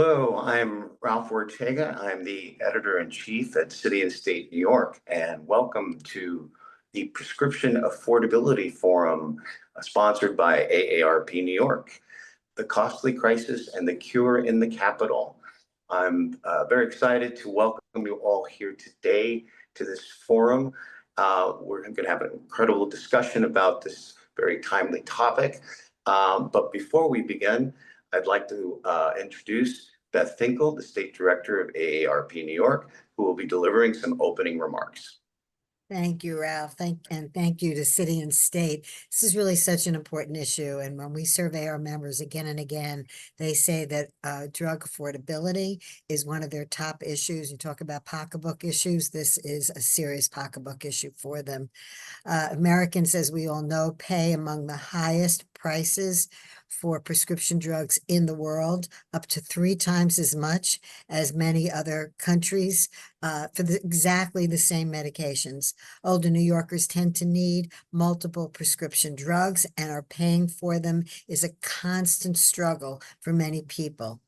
Hello, I'm Ralph Ortega. I'm the editor-in-chief at City and State New York, and welcome to the Prescription Affordability Forum, sponsored by AARP New York, the costly crisis and the cure in the capital. I'm very excited to welcome you all here today to this forum. We're going to have an incredible discussion about this very timely topic. But before we begin, I'd like to introduce Beth Finkel, the State Director of AARP New York, who will be delivering some opening remarks. Thank you, Ralph. Thank you to City and State. This is really such an important issue. And when we survey our members again and again, they say that drug affordability is one of their top issues. You talk about pocketbook issues. This is a serious pocketbook issue for them. Americans, as we all know, pay among the highest prices for prescription drugs in the world, up to 3 times as much as many other countries for exactly the same medications. Older New Yorkers tend to need multiple prescription drugs, and our paying for them is a constant struggle for many people.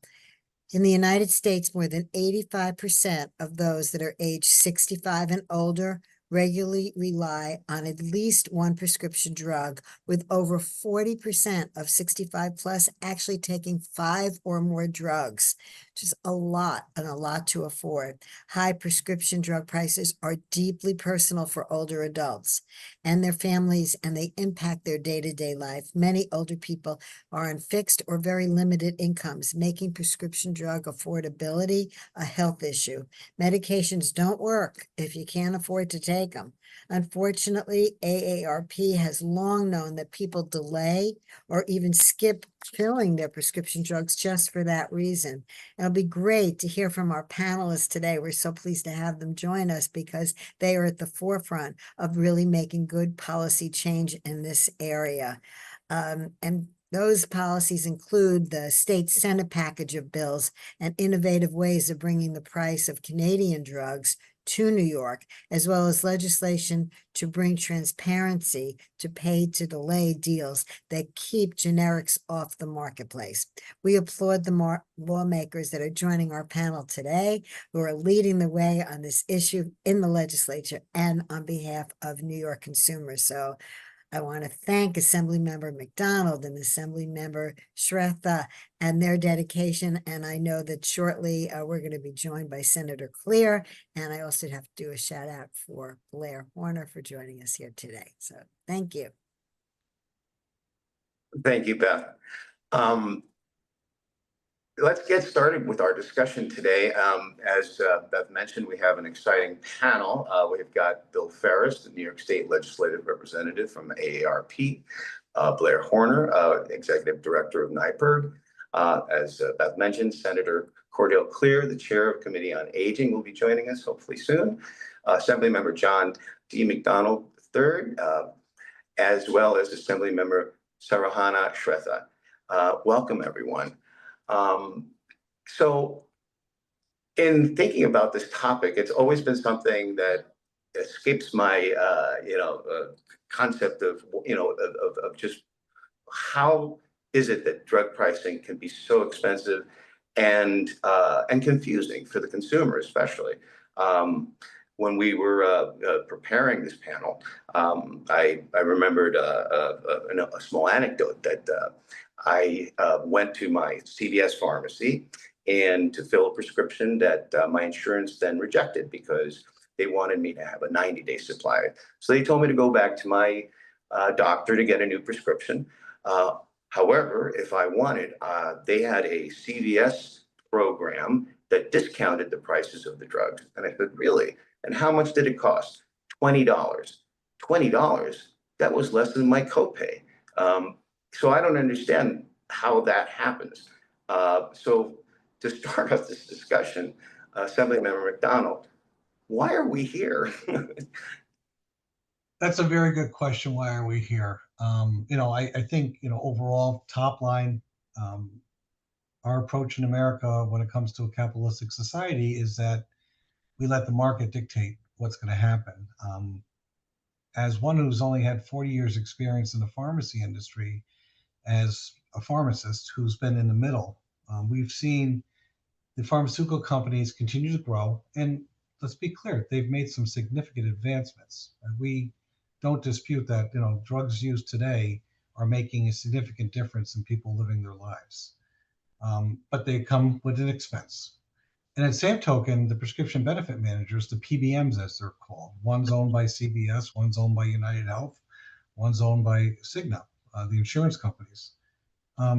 In the United States, more than 85% of those that are age 65 and older regularly rely on at least one prescription drug, with over 40% of 65 plus actually taking 5 or more drugs, which is a lot and a lot to afford. High prescription drug prices are deeply personal for older adults and their families, and they impact their day-to-day life. Many older people are on fixed or very limited incomes, making prescription drug affordability a health issue. Medications don't work if you can't afford to take them. Unfortunately, AARP has long known that people delay or even skip filling their prescription drugs just for that reason. And it'll be great to hear from our panelists today. We're so pleased to have them join us because they are at the forefront of really making good policy change in this area. And those policies include the state Senate package of bills and innovative ways of bringing the price of Canadian drugs to New York, as well as legislation to bring transparency to pay-to-delay deals that keep generics off the marketplace. We applaud the lawmakers that are joining our panel today, who are leading the way on this issue in the legislature and on behalf of New York consumers. So I want to thank Assemblymember McDonald and Assemblymember Shretha and their dedication. And I know that shortly we're going to be joined by Senator Clear. And I also have to do a shout out for Blair Horner for joining us here today. So thank you. Thank you, Beth. Let's get started with our discussion today. As Beth mentioned, we have an exciting panel. We've got Bill Ferris, the New York State Legislative Representative from AARP, Blair Horner, Executive Director of NYPIRG. As Beth mentioned, Senator Cordell Clear, the Chair of Committee on Aging, will be joining us hopefully soon. Assemblymember John D. McDonald III, as well as Assemblymember Sarahana Shretha. Welcome, everyone. So in thinking about this topic, it's always been something that escapes my, concept of, of just how is it that drug pricing can be so expensive and confusing for the consumer, especially. When we were preparing this panel, I remembered a small anecdote that I went to my CVS pharmacy and to fill a prescription that my insurance then rejected because they wanted me to have a 90-day supply. So they told me to go back to my doctor to get a new prescription. However, if I wanted, they had a CVS program that discounted the prices of the drugs. And I said, really? And how much did it cost? $20. $20? That was less than my copay. So I don't understand how that happens. So to start off this discussion, Assemblymember McDonald, why are we here? That's a very good question. Why are we here? I think, overall top line, our approach in America when it comes to a capitalistic society is that we let the market dictate what's going to happen. As one who's only had 40 years experience in the pharmacy industry, as a pharmacist who's been in the middle, we've seen The pharmaceutical companies continue to grow, and let's be clear, they've made some significant advancements. And we don't dispute that, drugs used today are making a significant difference in people living their lives. But they come with an expense. And at the same token, the prescription benefit managers, the PBMs as they're called, one's owned by CVS, one's owned by United Health, one's owned by Cigna, the insurance companies.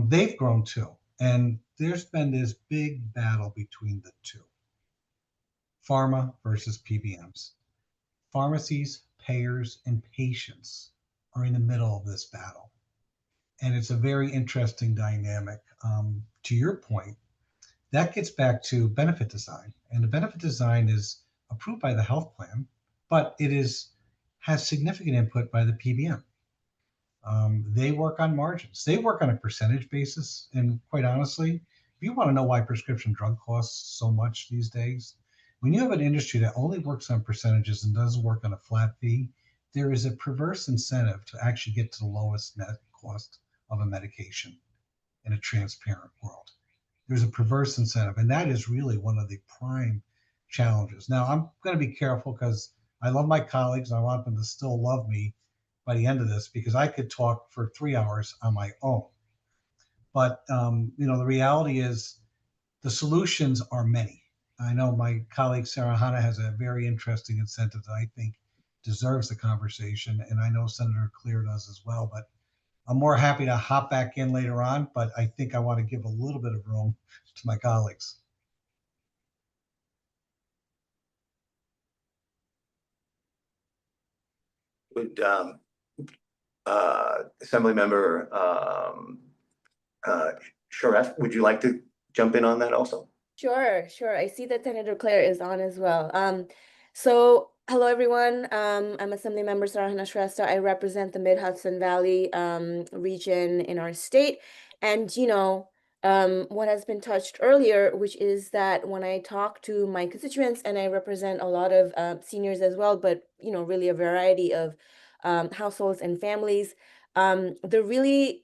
They've grown too. And there's been this big battle between the two, pharma versus PBMs. Pharmacies, payers, and patients are in the middle of this battle. And it's a very interesting dynamic. To your point, that gets back to benefit design. And the benefit design is approved by the health plan, but has significant input by the PBM. They work on margins. They work on a percentage basis. And quite honestly, if you want to know why prescription drug costs so much these days, when you have an industry that only works on percentages and doesn't work on a flat fee, there is a perverse incentive to actually get to the lowest net cost of a medication in a transparent world. There's a perverse incentive, and that is really one of the prime challenges. Now, I'm going to be careful because I love my colleagues and I want them to still love me by the end of this, because I could talk for 3 hours on my own. But the reality is the solutions are many. I know my colleague Sarah Hanna has a very interesting incentive that I think deserves the conversation, and I know Senator Clear does as well. But I'm more happy to hop back in later on, but I think I want to give a little bit of room to my colleagues. Would Assemblymember Sharef, would you like to jump in on that also? Sure. I see that Senator Claire is on as well. So hello everyone. I'm Assemblymember Sarahana Shrestha. I represent the Mid-Hudson Valley region in our state. And what has been touched earlier, which is that when I talk to my constituents, and I represent a lot of seniors as well, but really a variety of households and families, the really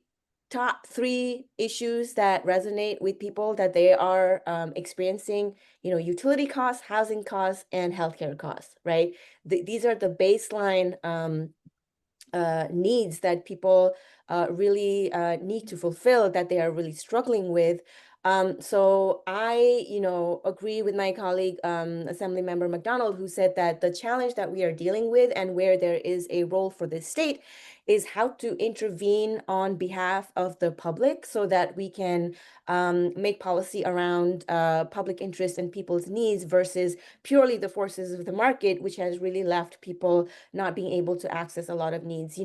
top 3 issues that resonate with people that they are experiencing, utility costs, housing costs, and healthcare costs, right? These are the baseline needs that people really need to fulfill, that they are really struggling with. So I, agree with my colleague, Assemblymember McDonald, who said that the challenge that we are dealing with and where there is a role for the state is how to intervene on behalf of the public so that we can make policy around public interest and people's needs versus purely the forces of the market, which has really left people not being able to access a lot of needs.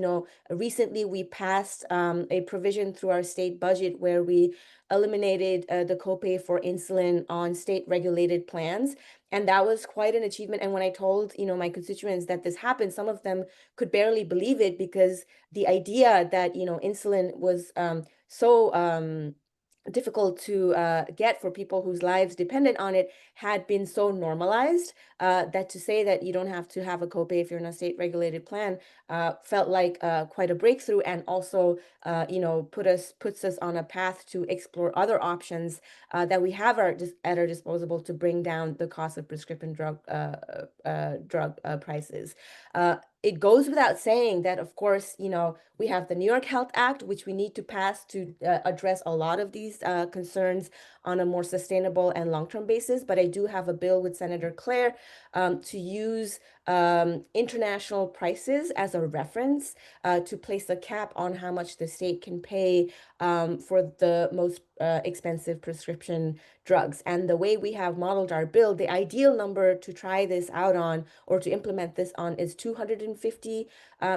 Recently we passed a provision through our state budget where we eliminated the copay for insulin on state regulated plans. And that was quite an achievement. And when I told, my constituents that this happened, some of them could barely believe it, because the idea that, insulin was so difficult to get for people whose lives depended on it had been so normalized that to say that you don't have to have a copay if you're in a state regulated plan felt like quite a breakthrough, and also puts us on a path to explore other options that we have at our disposal to bring down the cost of prescription drug prices. It goes without saying that, of course, we have the New York Health Act, which we need to pass to address a lot of these concerns on a more sustainable and long-term basis. But I do have a bill with Senator Claire to use international prices as a reference to place a cap on how much the state can pay for the most expensive prescription drugs. And the way we have modeled our bill, the ideal number to try this out on or to implement this on is 250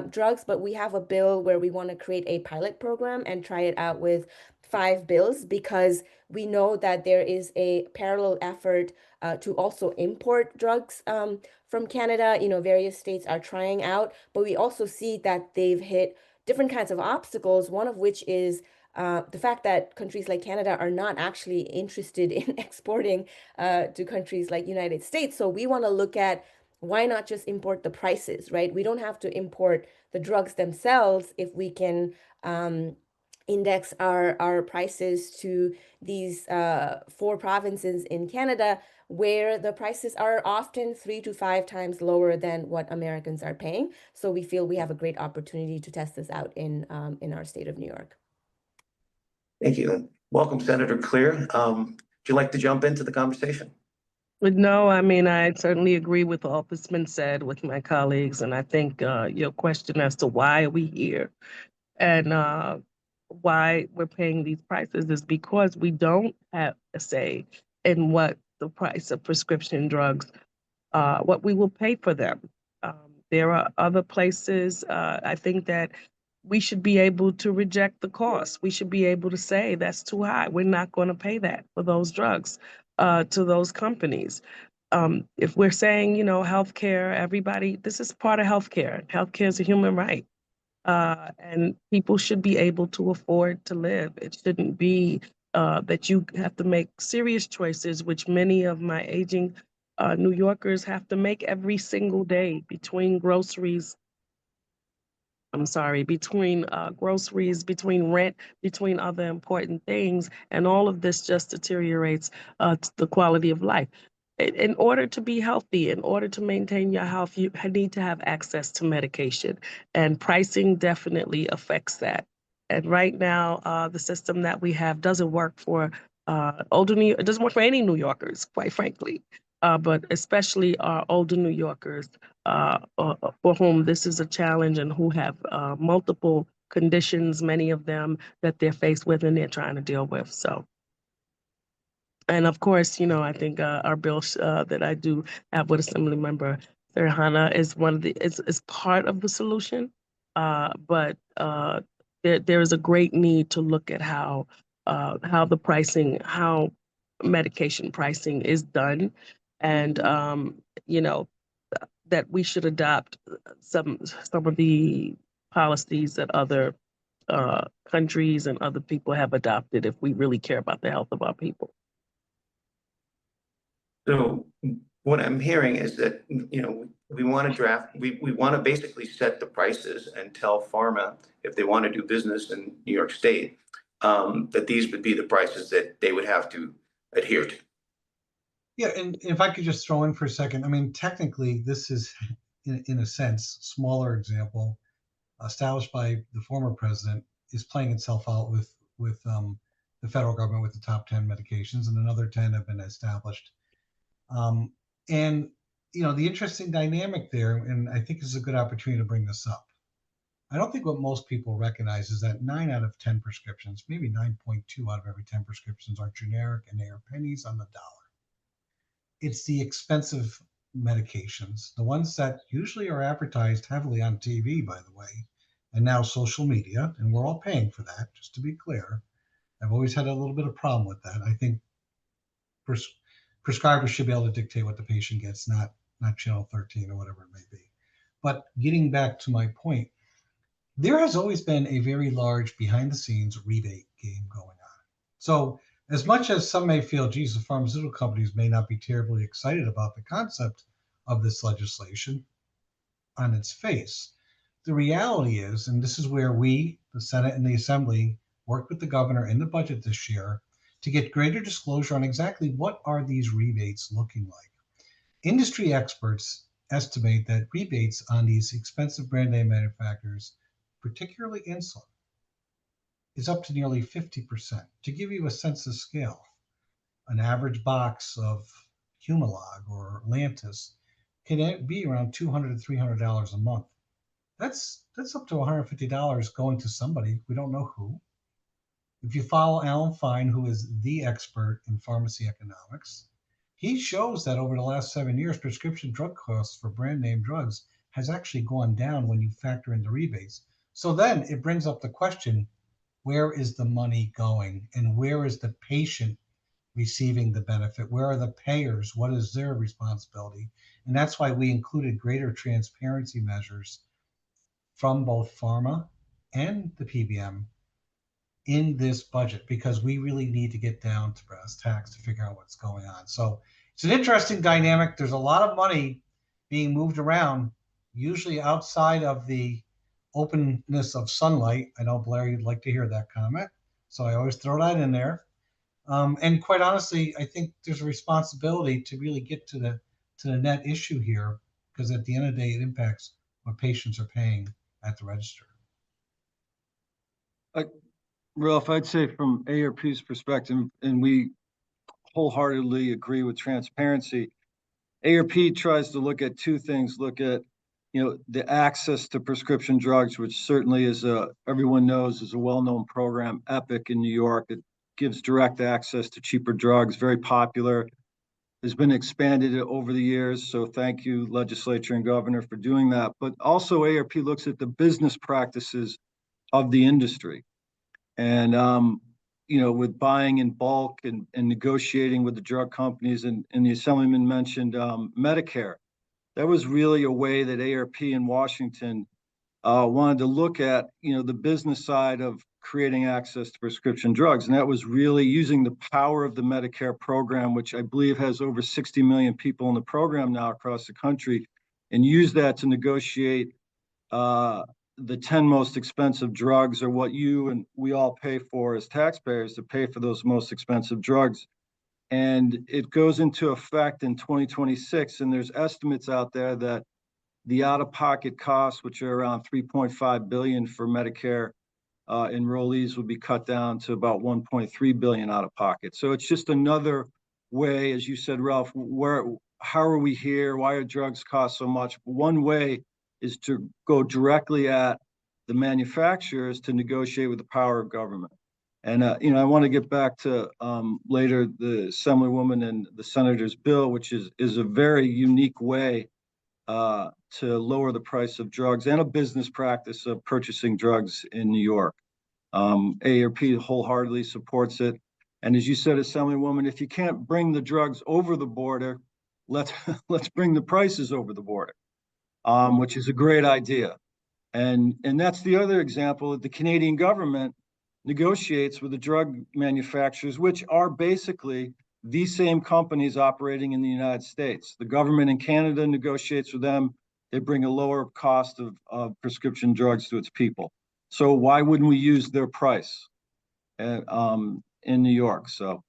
drugs, but we have a bill where we want to create a pilot program and try it out with 5 bills, because we know that there is a parallel effort to also import drugs from Canada. Various states are trying out, but we also see that they've hit different kinds of obstacles, one of which is the fact that countries like Canada are not actually interested in exporting to countries like United States. So we want to look at, why not just import the prices, right? We don't have to import the drugs themselves if we can index our prices to these 4 provinces in Canada, where the prices are often 3 to 5 times lower than what Americans are paying. So we feel we have a great opportunity to test this out in our state of New York. Thank you. Welcome, Senator Clear. Would you like to jump into the conversation? But no, I mean, I certainly agree with all that's been said with my colleagues. And I think your question as to why are we here and why we're paying these prices is because we don't have a say in what the price of prescription drugs, what we will pay for them. There are other places, I think that we should be able to reject the cost. We should be able to say that's too high. We're not going to pay that for those drugs to those companies. If we're saying, you know, healthcare, everybody, this is part of healthcare. Healthcare is a human right. And people should be able to afford to live. It shouldn't be that you have to make serious choices, which many of my aging New Yorkers have to make every single day between groceries. Between groceries, between rent, between other important things. And all of this just deteriorates the quality of life. In order to be healthy, in order to maintain your health, you need to have access to medication. And pricing definitely affects that. And right now, the system that we have doesn't work for it doesn't work for any New Yorkers, quite frankly. But especially our older New Yorkers for whom this is a challenge and who have multiple conditions, many of them that they're faced with and they're trying to deal with. So, and of course, you know, I think our bill that I do have with Assemblymember Serhana is is part of the solution. But there is a great need to look at how the pricing, how medication pricing is done, and you know, that we should adopt some of the policies that other countries and other people have adopted if we really care about the health of our people. So what I'm hearing is that, you know, we want to we want to basically set the prices and tell pharma, if they want to do business in New York State, that these would be the prices that they would have to adhere to. Yeah, and if I could just throw in for a second, I mean, technically, this is, in a sense, smaller example established by the former president is playing itself out with the federal government with the top 10 medications, and another 10 have been established. And you know, the interesting dynamic there, and I think this is a good opportunity to bring this up. I don't think what most people recognize is that 9 out of 10 prescriptions, maybe 9.2 out of every 10 prescriptions, are generic and they are pennies on the dollar. It's the expensive medications, the ones that usually are advertised heavily on TV, by the way, and now social media, and we're all paying for that, just to be clear. I've always had a little bit of problem with that. I think prescribers should be able to dictate what the patient gets, not Channel 13 or whatever it may be. But getting back to my point, there has always been a very large behind the scenes rebate game going on. So as much as some may feel, geez, the pharmaceutical companies may not be terribly excited about the concept of this legislation on its face, the reality is, and this is where we, the Senate and the Assembly, worked with the governor in the budget this year to get greater disclosure on exactly what are these rebates looking like. Industry experts estimate that rebates on these expensive brand name manufacturers, particularly insulin, is up to nearly 50%. To give you a sense of scale, an average box of Humalog or Lantus can be around $200 to $300 a month. That's up to $150 going to somebody, we don't know who. If you follow Alan Fine, who is the expert in pharmacy economics, he shows that over the last 7 years, prescription drug costs for brand name drugs has actually gone down when you factor in the rebates. So then it brings up the question, where is the money going and where is the patient receiving the benefit? Where are the payers? What is their responsibility? And that's why we included greater transparency measures from both pharma and the PBM in this budget, because we really need to get down to brass tacks to figure out what's going on. So it's an interesting dynamic. There's a lot of money being moved around, usually outside of the openness of sunlight. I know, Blair, you'd like to hear that comment, so I always throw that in there. And quite honestly, I think there's a responsibility to really get to the net issue here, because at the end of the day, it impacts what patients are paying at the register. Ralph, I'd say from AARP's perspective, and we wholeheartedly agree with transparency, AARP tries to look at two things, look at, the access to prescription drugs, which certainly is everyone knows is a well-known program, EPIC in New York. It gives direct access to cheaper drugs, very popular, has been expanded over the years. So thank you, legislature and governor, for doing that. But also AARP looks at the business practices of the industry. And, with buying in bulk and negotiating with the drug companies, and the Assemblyman mentioned Medicare. That was really a way that AARP in Washington wanted to look at, the business side of creating access to prescription drugs. And that was really using the power of the Medicare program, which I believe has over 60 million people in the program now across the country, and use that to negotiate the 10 most expensive drugs, or what you and we all pay for as taxpayers to pay for those most expensive drugs. And it goes into effect in 2026. And there's estimates out there that the out-of-pocket costs, which are around $3.5 billion for Medicare enrollees, will be cut down to about $1.3 billion out of pocket. So it's just another way, as you said, Ralph, how are we here? Why are drugs cost so much? One way is to go directly at the manufacturers to negotiate with the power of government. And, I want to get back to later the Assemblywoman and the Senator's bill, which is a very unique way to lower the price of drugs and a business practice of purchasing drugs in New York. AARP wholeheartedly supports it. And as you said, Assemblywoman, if you can't bring the drugs over the border, let's bring the prices over the border, which is a great idea. And that's the other example that the Canadian government negotiates with the drug manufacturers, which are basically the same companies operating in the United States. The government in Canada negotiates with them. They bring a lower cost of prescription drugs to its people. So why wouldn't we use their price in New York? So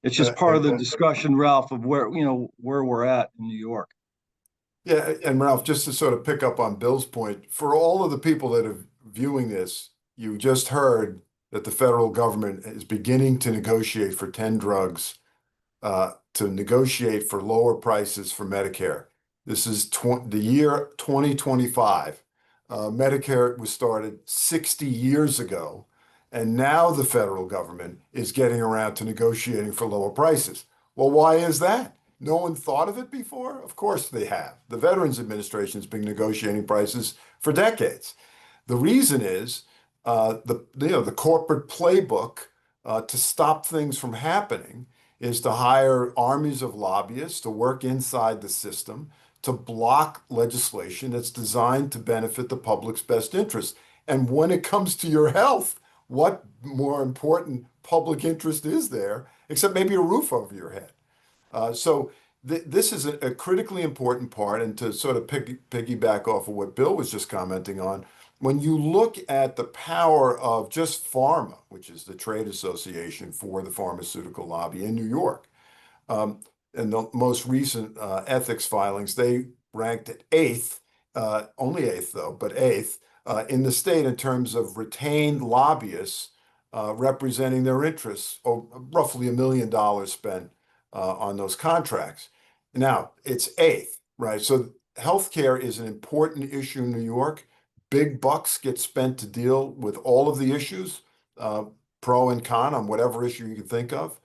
it's just part of the discussion, Ralph, of where we're at in New York. Yeah, and Ralph, just to sort of pick up on Bill's point, for all of the people that are viewing this, you just heard that the federal government is beginning to negotiate for 10 drugs, to negotiate for lower prices for Medicare. This is the year 2025. Medicare was started 60 years ago, and now the federal government is getting around to negotiating for lower prices. Well, why is that? No one thought of it before? Of course they have. The Veterans Administration has been negotiating prices for decades. The reason is the corporate playbook to stop things from happening is to hire armies of lobbyists to work inside the system to block legislation that's designed to benefit the public's best interest. And when it comes to your health, what more important public interest is there except maybe a roof over your head? So this is a critically important part. And to sort of piggyback off of what Bill was just commenting on, when you look at the power of just PhRMA, which is the trade association for the pharmaceutical lobby in New York, and the most recent ethics filings, they ranked at eighth, only eighth though, but eighth in the state in terms of retained lobbyists representing their interests, roughly $1 million spent on those contracts. Now, it's eighth, right? So healthcare is an important issue in New York. Big bucks get spent to deal with all of the issues, pro and con on whatever issue you can think of.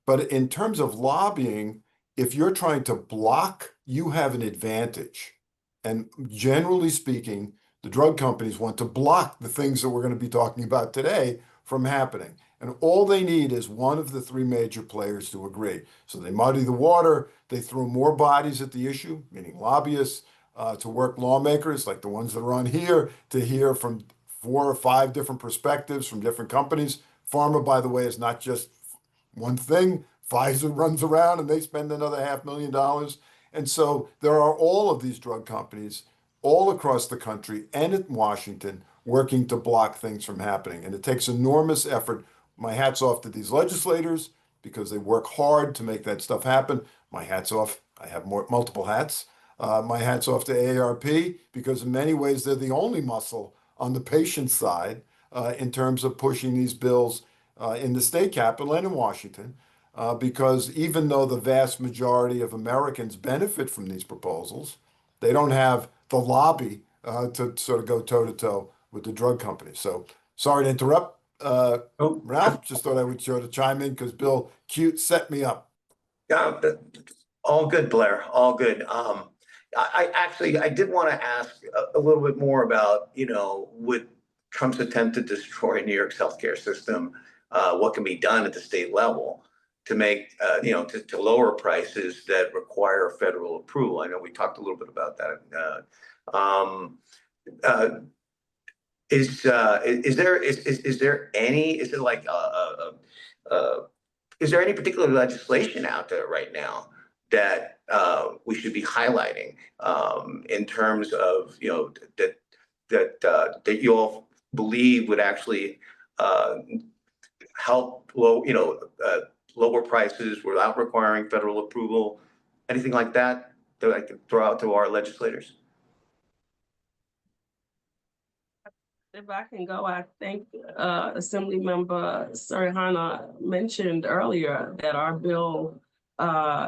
But in terms of lobbying, if you're trying to block, you have an advantage. And generally speaking, the drug companies want to block the things that we're going to be talking about today from happening. And all they need is one of the three major players to agree. So they muddy the water, they throw more bodies at the issue, meaning lobbyists, to work lawmakers like the ones that are on here, to hear from 4 or 5 different perspectives from different companies. PhRMA, by the way, is not just one thing. Pfizer runs around and they spend another $500,000. And so there are all of these drug companies all across the country and in Washington working to block things from happening. And it takes enormous effort. My hat's off to these legislators because they work hard to make that stuff happen. My hat's off. I have multiple hats. My hat's off to AARP because in many ways they're the only muscle on the patient side in terms of pushing these bills in the state capitol and in Washington. Because even though the vast majority of Americans benefit from these proposals, they don't have the lobby to sort of go toe to toe with the drug companies. So sorry to interrupt, Ralph. Just thought I would sort of chime in because Bill Cute set me up. Yeah, all good, Blair. All good. I did want to ask a little bit more about, with Trump's attempt to destroy New York's healthcare system, what can be done at the state level to make, to lower prices that require federal approval. I know we talked a little bit about that. Is there any particular legislation out there right now that we should be highlighting in terms of that you all believe would actually help lower prices without requiring federal approval? Anything like that I could throw out to our legislators? If I can go, I think Assemblymember Sarahana mentioned earlier that our bill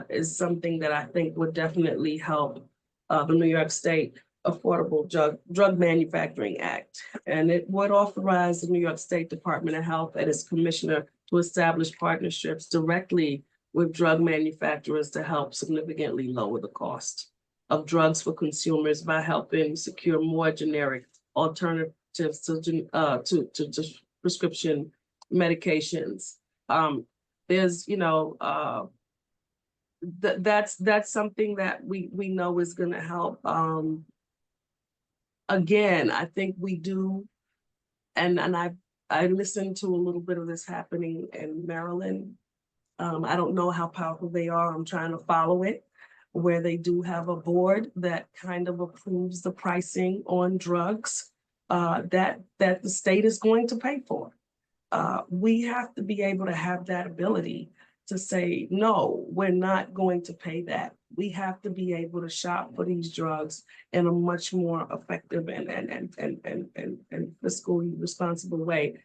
is something that I think would definitely help the New York State Affordable Drug Manufacturing Act. And it would authorize the New York State Department of Health and its commissioner to establish partnerships directly with drug manufacturers to help significantly lower the cost of drugs for consumers by helping secure more generic alternatives to prescription medications. There's, that's something that we know is going to help. Again, I think we do, and I listened to a little bit of this happening in Maryland. I don't know how powerful they are. I'm trying to follow it, where they do have a board that kind of approves the pricing on drugs that the state is going to pay for. We have to be able to have that ability to say, no, we're not going to pay that. We have to be able to shop for these drugs in a much more effective and fiscally responsible way.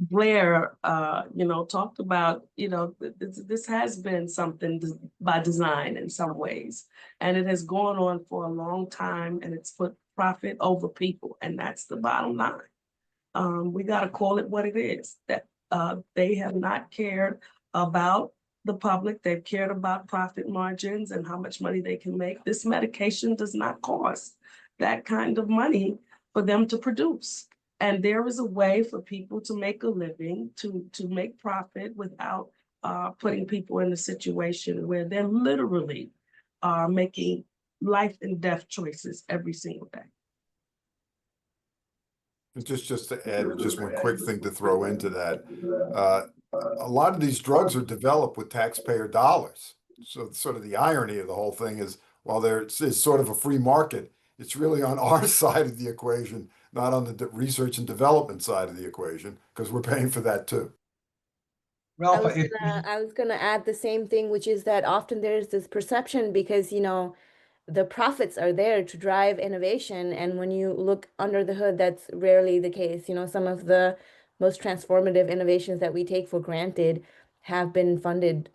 Blair, talked about, this has been something by design in some ways, and it has gone on for a long time, and it's put profit over people, and that's the bottom line. We got to call it what it is, that they have not cared about the public. They've cared about profit margins and how much money they can make. This medication does not cost that kind of money for them to produce. And there is a way for people to make a living, to make profit without putting people in a situation where they're literally making life and death choices every single day. And just to add, just one quick thing to throw into that. A lot of these drugs are developed with taxpayer dollars. So sort of the irony of the whole thing is, while it's sort of a free market, it's really on our side of the equation, not on the research and development side of the equation, because we're paying for that too. I was gonna add the same thing, which is that often there's this perception because, the profits are there to drive innovation. And when you look under the hood, that's rarely the case. Some of the most transformative innovations that we take for granted have been funded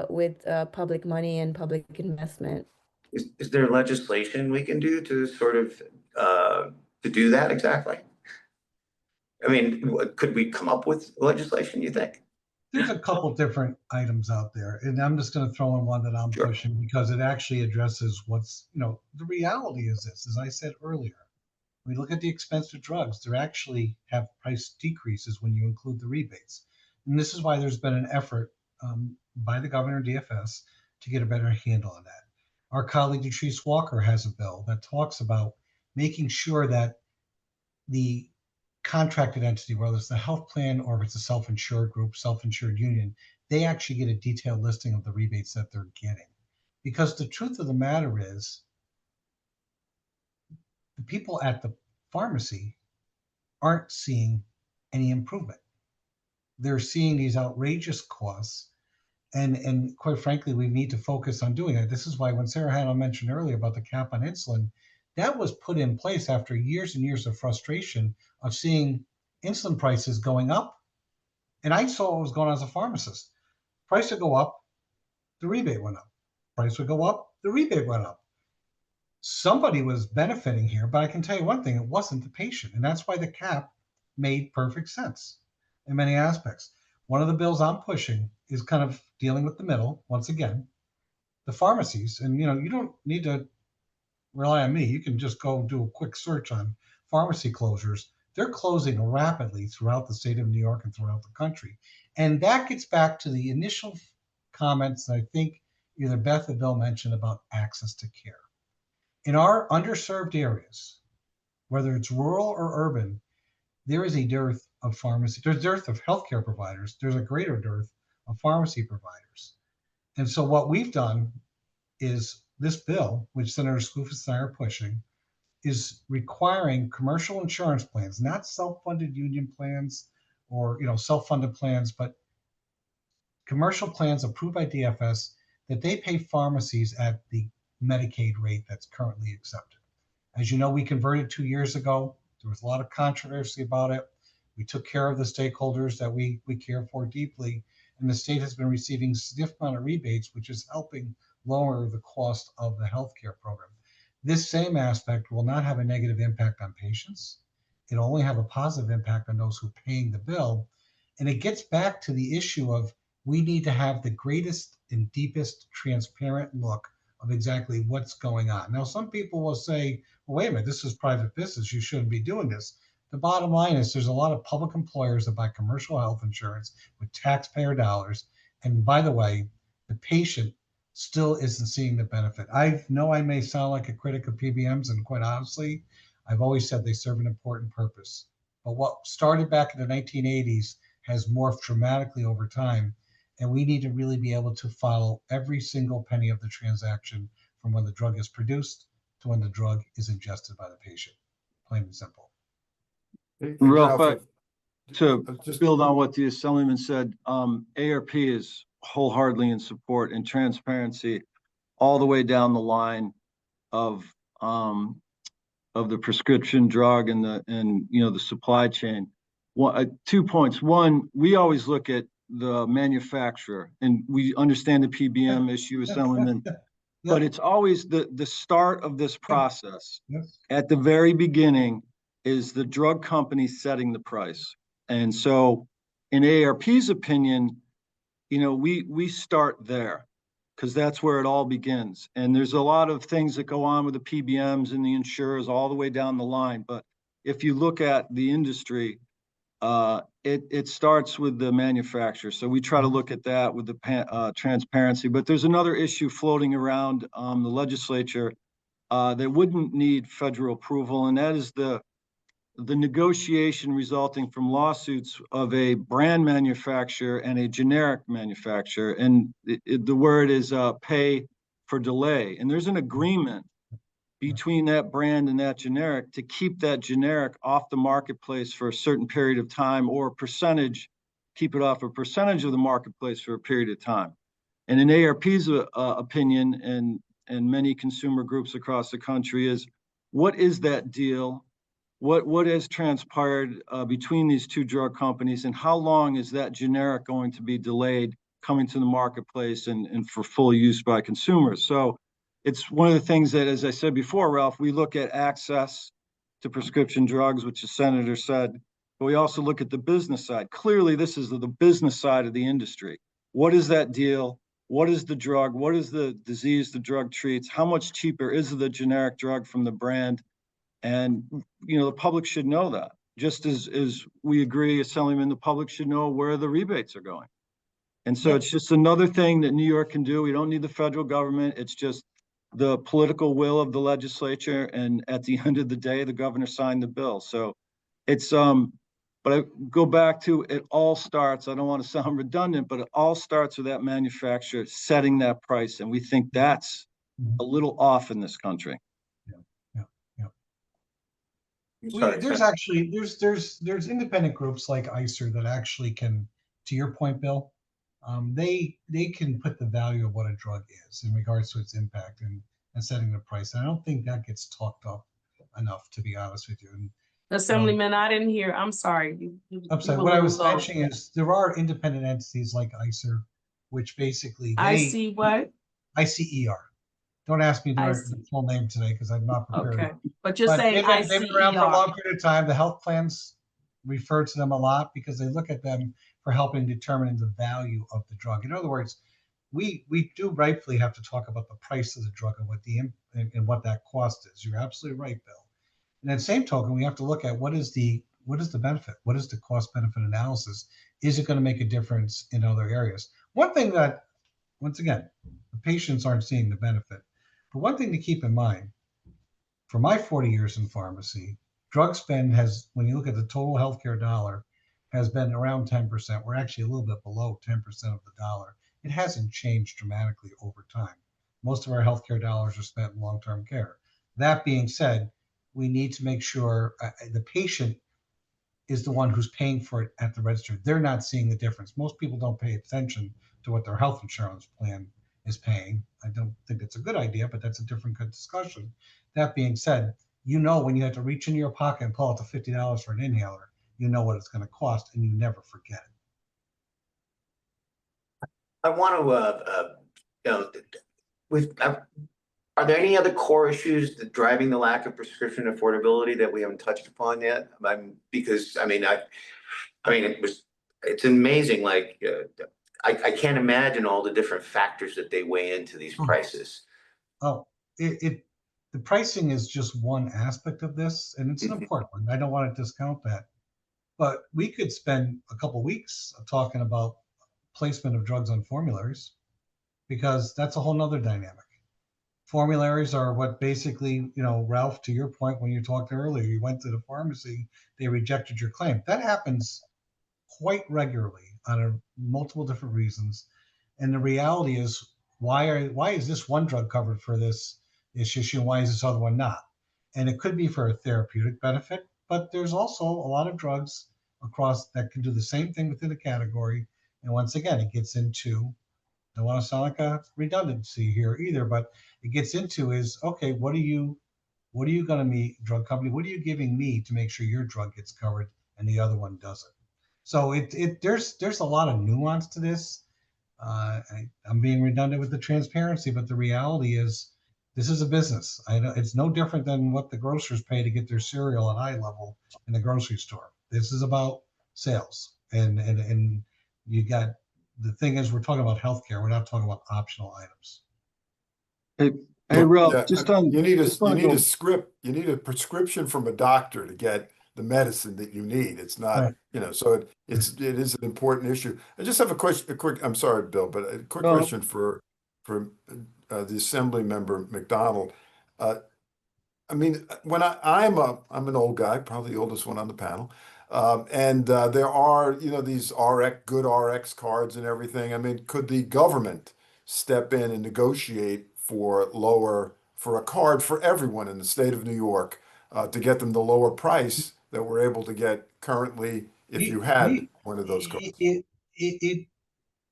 with public money and public investment. Is there legislation we can do to sort of to do that exactly? I mean, could we come up with legislation, you think? There's a couple different items out there, and I'm just going to throw in one that I'm pushing because it actually addresses what's, the reality is this. As I said earlier, we look at the expense of drugs, they actually have price decreases when you include the rebates. And this is why there's been an effort by the governor and DFS to get a better handle on that. Our colleague Latrice Walker has a bill that talks about making sure that the contracted entity, whether it's the health plan or if it's a self-insured group, self-insured union, they actually get a detailed listing of the rebates that they're getting. Because the truth of the matter is, the people at the pharmacy aren't seeing any improvement. They're seeing these outrageous costs. And quite frankly, we need to focus on doing it. This is why when Sarah Hannah mentioned earlier about the cap on insulin, that was put in place after years and years of frustration of seeing insulin prices going up. And I saw what was going on as a pharmacist. Price would go up, the rebate went up. Price would go up, the rebate went up. Somebody was benefiting here, but I can tell you one thing, it wasn't the patient. And that's why the cap made perfect sense in many aspects. One of the bills I'm pushing is kind of dealing with the middle, once again, the pharmacies. And, you don't need to rely on me. You can just go do a quick search on pharmacy closures. They're closing rapidly throughout the state of New York and throughout the country. And that gets back to the initial comments that I think either Beth or Bill mentioned about access to care. In our underserved areas, whether it's rural or urban, there is a dearth of pharmacy. There's a dearth of healthcare providers. There's a greater dearth of pharmacy providers. And so what we've done is this bill, which Senator Skoufis and I are pushing, is requiring commercial insurance plans, not self-funded union plans or self-funded plans, but commercial plans approved by DFS, that they pay pharmacies at the Medicaid rate that's currently accepted. As you know, we converted 2 years ago. There was a lot of controversy about it. We took care of the stakeholders that we care for deeply, and the state has been receiving a significant amount of rebates, which is helping lower the cost of the healthcare program. This same aspect will not have a negative impact on patients. It'll only have a positive impact on those who are paying the bill. And it gets back to the issue of we need to have the greatest and deepest transparent look of exactly what's going on. Now, some people will say, well, wait a minute, this is private business. You shouldn't be doing this. The bottom line is there's a lot of public employers that buy commercial health insurance with taxpayer dollars. And by the way, the patient still isn't seeing the benefit. I know I may sound like a critic of PBMs, and quite honestly, I've always said they serve an important purpose. But what started back in the 1980s has morphed dramatically over time. And we need to really be able to follow every single penny of the transaction from when the drug is produced to when the drug is ingested by the patient. Plain and simple. Ralph, to just build on what the Assemblyman said, AARP is wholeheartedly in support and transparency all the way down the line of the prescription drug and the supply chain. 2 points. One, we always look at the manufacturer, and we understand the PBM issue, Assemblyman, but it's always the start of this process. Yes. At the very beginning is the drug company setting the price. And so in AARP's opinion, we start there because that's where it all begins. And there's a lot of things that go on with the PBMs and the insurers all the way down the line. But if you look at the industry, it starts with the manufacturer. So we try to look at that with the transparency. But there's another issue floating around the legislature that wouldn't need federal approval, and that is the negotiation resulting from lawsuits of a brand manufacturer and a generic manufacturer. And the word is pay for delay. And there's an agreement between that brand and that generic to keep that generic off the marketplace for a certain period of time, or keep it off a percentage of the marketplace for a period of time. And in AARP's opinion, and many consumer groups across the country, is what is that deal? What has transpired between these two drug companies, and how long is that generic going to be delayed coming to the marketplace and for full use by consumers? So it's one of the things that, as I said before, Ralph, we look at access to prescription drugs, which the senator said, but we also look at the business side. Clearly, this is the business side of the industry. What is that deal? What is the drug? What is the disease the drug treats? How much cheaper is the generic drug from the brand? And, the public should know that. Just as we agree, Assemblyman, the public should know where the rebates are going. And so it's just another thing that New York can do. We don't need the federal government. It's just the political will of the legislature. And at the end of the day, the governor signed the bill. So it's, but I go back to, it all starts, I don't want to sound redundant, but it all starts with that manufacturer setting that price. And we think that's a little off in this country. There's actually there's independent groups like ICER that actually can, to your point, Bill, they can put the value of what a drug is in regards to its impact and setting the price. And I don't think that gets talked up enough, to be honest with you. And Assemblyman, I didn't hear. I'm sorry. I'm sorry. were What I a was little low. mentioning is there are independent entities like ICER, which basically I see what? ICER. Don't ask me I their see. full name today because I'm not prepared. Okay, but you're But saying they've been around for a ICER. long period of time. The health plans refer to them a lot because they look at them for helping determine the value of the drug. In other words, we do rightfully have to talk about the price of the drug and what that cost is. You're absolutely right, Bill. And at the same token, we have to look at what is the benefit? What is the cost benefit analysis? Is it going to make a difference in other areas? One thing that, once again, the patients aren't seeing the benefit. But one thing to keep in mind, for my 40 years in pharmacy, drug spend has, when you look at the total healthcare dollar, has been around 10%. We're actually a little bit below 10% of the dollar. It hasn't changed dramatically over time. Most of our healthcare dollars are spent in long-term care. That being said, we need to make sure the patient is the one who's paying for it at the register. They're not seeing the difference. Most people don't pay attention to what their health insurance plan is paying. I don't think it's a good idea, but that's a different good discussion. That being said, when you have to reach into your pocket and pull out the $50 for an inhaler, you know what it's going to cost, and you never forget it. I want to, are there any other core issues that driving the lack of prescription affordability that we haven't touched upon yet? Because it's amazing. Like, I can't imagine all the different factors that they weigh into these prices. Oh, the pricing is just one aspect of this, and it's an important one. I don't want to discount that, but we could spend a couple weeks talking about placement of drugs on formularies, because that's a whole nother dynamic. Formularies are what basically, Ralph, to your point, when you talked earlier, you went to the pharmacy, they rejected your claim. That happens quite regularly on multiple different reasons. And the reality is, why is this one drug covered for this issue? Why is this other one not? And it could be for a therapeutic benefit, but there's also a lot of drugs across that can do the same thing within the category. And once again, it gets into, don't want to sound like a redundancy here either, but it gets into is, okay, what are you going to meet, drug company? What are you giving me to make sure your drug gets covered and the other one doesn't? So there's a lot of nuance to this. I'm being redundant with the transparency, but the reality is this is a business. It's no different than what the grocers pay to get their cereal at eye level in the grocery store. This is about sales, and you got, the thing is, we're talking about healthcare. We're not talking about optional items. Hey, Ralph, Yeah, you need a script. You need a prescription from a doctor to get the medicine that you need. It's not, Right. So it is an important issue. I just have a quick, I'm sorry, Bill, but a quick question for the Assembly Member McDonald. When I'm an old guy, probably the oldest one on the panel. And there are, these good RX cards and everything. Could the government step in and negotiate for a card for everyone in the state of New York to get them the lower price that we're able to get currently if you had one of those cards? It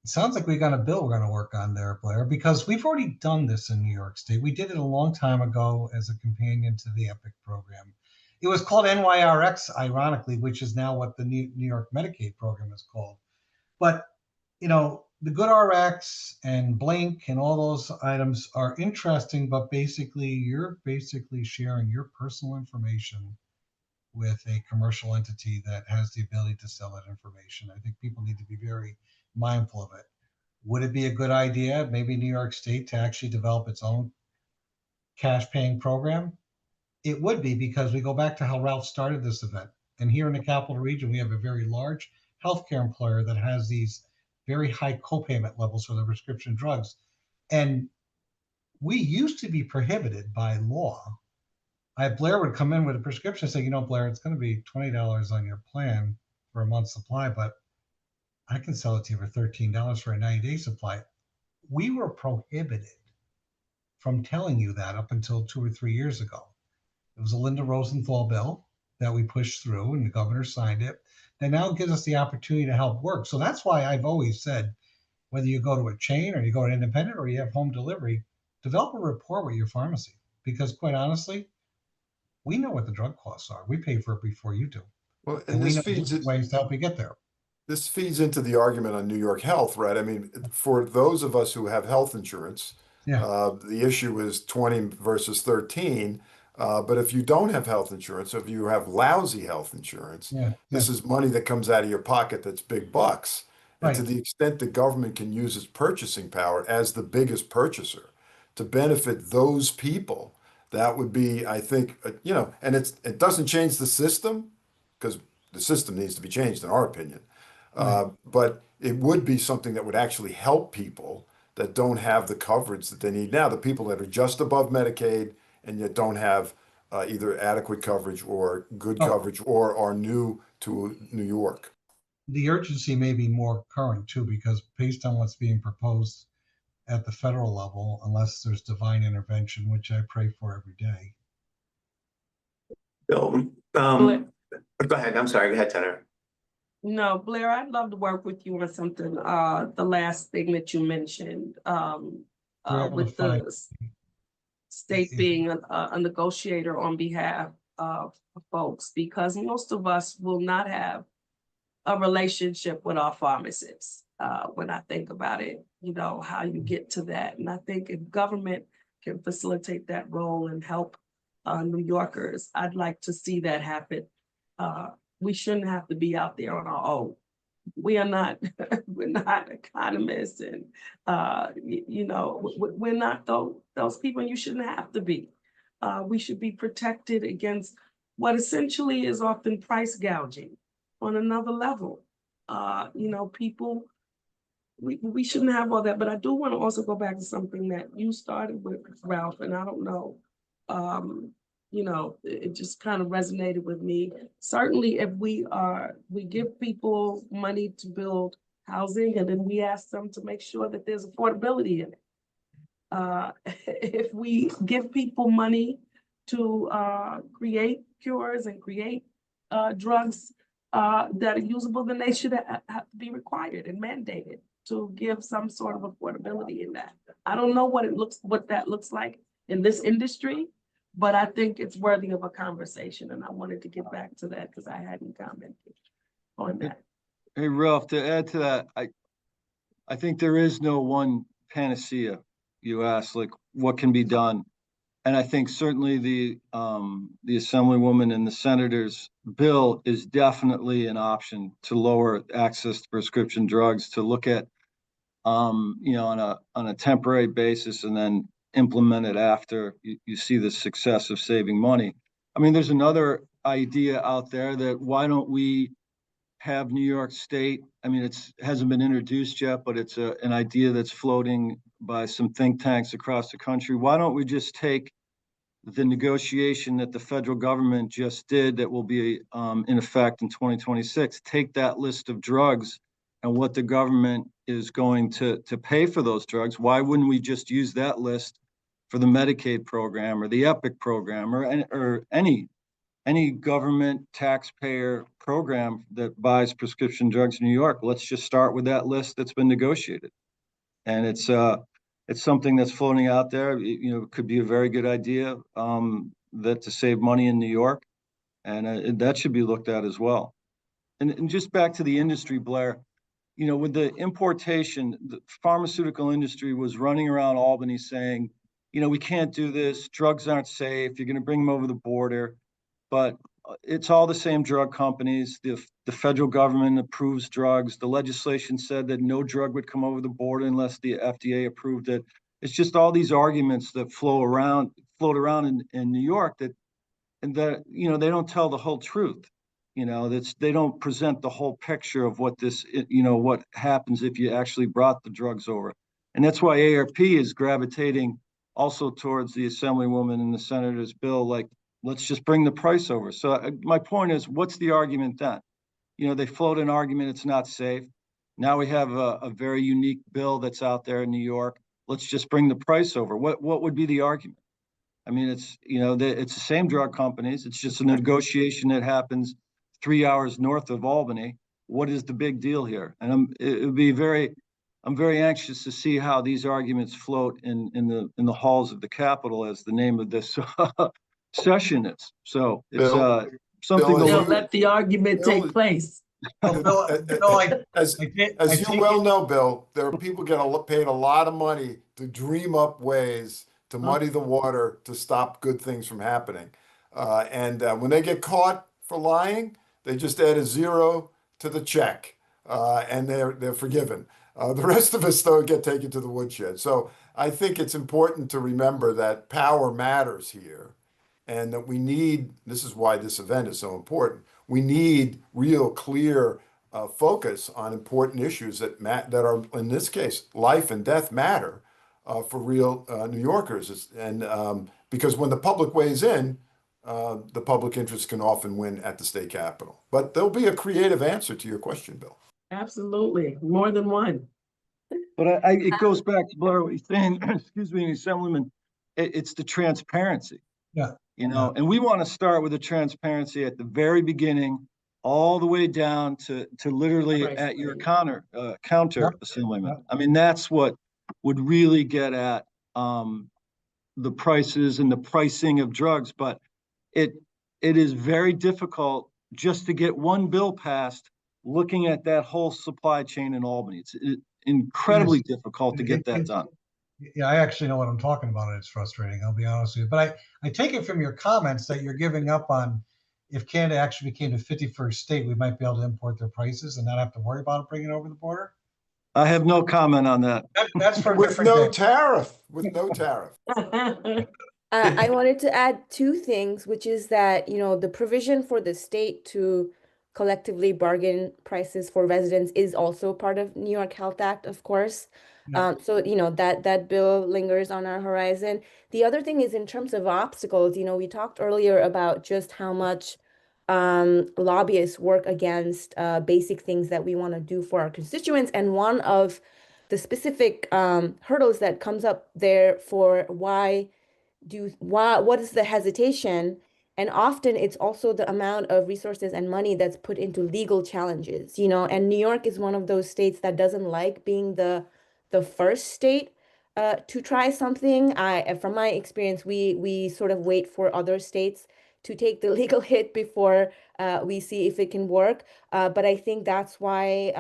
sounds like we got a bill we're going to work on there, Blair, because we've already done this in New York State. We did it a long time ago as a companion to the EPIC program. It was called NYRX, ironically, which is now what the New York Medicaid program is called. But, the Good RX and Blink and all those items are interesting, but basically you're sharing your personal information with a commercial entity that has the ability to sell that information. I think people need to be very mindful of it. Would it be a good idea, maybe New York State, to actually develop its own cash paying program? It would be, because we go back to how Ralph started this event. And here in the capital region, we have a very large healthcare employer that has these very high copayment levels for the prescription drugs. And we used to be prohibited by law. Blair would come in with a prescription and say, Blair, it's going to be $20 on your plan for a month's supply, but I can sell it to you for $13 for a 90-day supply. We were prohibited from telling you that up until 2 or 3 years ago. It was a Linda Rosenthal bill. that we pushed through, and the governor signed it, that now gives us the opportunity to help work. So that's why I've always said, whether you go to a chain or you go to independent or you have home delivery, develop a rapport with your pharmacy, because quite honestly, we know what the drug costs are. We pay for it before you do. Well, And and we this know feeds it. ways to help you get there. This feeds into the argument on New York Health, right? I mean, for those of us who have health insurance, Yeah. the issue is 20 versus 13. But if you don't have health insurance, if you have lousy health insurance, Yeah. this is money that comes out of your pocket that's big bucks. And to Right. the extent the government can use its purchasing power as the biggest purchaser to benefit those people, that would be, I think, and it doesn't change the system, because the system needs to be changed, in our opinion. Right. But it would be something that would actually help people that don't have the coverage that they need now, the people that are just above Medicaid and yet don't have either adequate coverage or good Oh, coverage or are new to New York. the urgency may be more current too, because based on what's being proposed at the federal level, unless there's divine intervention, which I pray for every day. Bill, Blair, go ahead. I'm sorry. Go ahead, Senator. no, Blair, I'd love to work with you on something. The last thing that you mentioned, with the state being a negotiator on behalf of folks, because most of us will not have a relationship with our pharmacists. When I think about it, how you get to that. And I think if government can facilitate that role and help New Yorkers, I'd like to see that happen. We shouldn't have to be out there on our own. We are not, we're not economists, and we're not those people, and you shouldn't have to be. We should be protected against what essentially is often price gouging on another level. People, we shouldn't have all that. But I do want to also go back to something that you started with, Ralph, and I don't know, it just kind of resonated with me. Certainly, if we give people money to build housing, and then we ask them to make sure that there's affordability in it. If we give people money to create cures and create drugs that are usable, then they should have to be required and mandated to give some sort of affordability in that. I don't know what that looks like in this industry, but I think it's worthy of a conversation, and I wanted to get back to that because I hadn't commented on that. Hey, Ralph, to add to that, I think there is no one panacea. You asked, like, what can be done? And I think certainly the Assemblywoman and the Senator's bill is definitely an option to lower access to prescription drugs, to look at, on a temporary basis, and then implement it after you see the success of saving money. I mean, there's another idea out there that why don't we have New York State? I mean, it hasn't been introduced yet, but it's an idea that's floating by some think tanks across the country. Why don't we just take the negotiation that the federal government just did, that will be in effect in 2026, take that list of drugs and what the government is going to pay for those drugs? Why wouldn't we just use that list for the Medicaid program or the EPIC program or any government taxpayer program that buys prescription drugs in New York? Let's just start with that list that's been negotiated. And it's something that's floating out there. It could be a very good idea that to save money in New York, and that should be looked at as well. And just back to the industry, Blair, with the importation, the pharmaceutical industry was running around Albany saying, we can't do this. Drugs aren't safe. You're going to bring them over the border. But it's all the same drug companies. The federal government approves drugs. The legislation said that no drug would come over the border unless the FDA approved it. It's just all these arguments that float around in New York that they don't tell the whole truth. They don't present the whole picture of what what happens if you actually brought the drugs over. And that's why AARP is gravitating also towards the Assemblywoman and the Senator's bill, like, let's just bring the price over. So my point is, what's the argument then? They float an argument it's not safe. Now we have a very unique bill that's out there in New York. Let's just bring the price over. What would be the argument? I mean, it's, it's the same drug companies. It's just a negotiation that happens 3 hours north of Albany. What is the big deal here? And I'm very anxious to see how these arguments float in the halls of the Capitol, as the name of this session is. So it's Bill, something Bill, to They'll look. let the argument Bill- take place. Well, Bill, As I take you it- well know, Bill, there are people paid a lot of money to dream up ways to muddy the water to stop good things from happening. And when they get caught for lying, they just add a zero to the check, and they're forgiven. The rest of us, though, get taken to the woodshed. So I think it's important to remember that power matters here, and that this is why this event is so important. We need real clear focus on important issues that are, in this case, life and death matter for real New Yorkers. And because when the public weighs in, the public interest can often win at the state capitol. But there'll be a creative answer to your question, Bill. Absolutely, more than one. But it goes back to Blair, what he's saying, excuse me, Assemblyman, it's the transparency. Yeah. And we want to start with the transparency at the very beginning, all the way down to literally Price at your point. counter, Yep. Assemblyman. Yep. I mean, that's what would really get at the prices and the pricing of drugs. But it is very difficult just to get one bill passed, looking at that whole supply chain in Albany. It's incredibly difficult to get that done. Yeah, I actually know what I'm talking about, and it's frustrating. I'll be honest with you. But I take it from your comments that you're giving up on, if Canada actually became the 51st state, we might be able to import their prices and not have to worry about it bringing it over the border. I have no comment on that. That's for a With different no day. tariff, with no tariff. I wanted to add two things, which is that, the provision for the state to collectively bargain prices for residents is also part of New York Health Act, of course. Yeah. So, that bill lingers on our horizon. The other thing is in terms of obstacles, we talked earlier about just how much lobbyists work against basic things that we want to do for our constituents. And one of the specific hurdles that comes up there for what is the hesitation? And often it's also the amount of resources and money that's put into legal challenges, and New York is one of those states that doesn't like being the first state to try something. From my experience, we sort of wait for other states to take the legal hit before we see if it can work. But I think that's why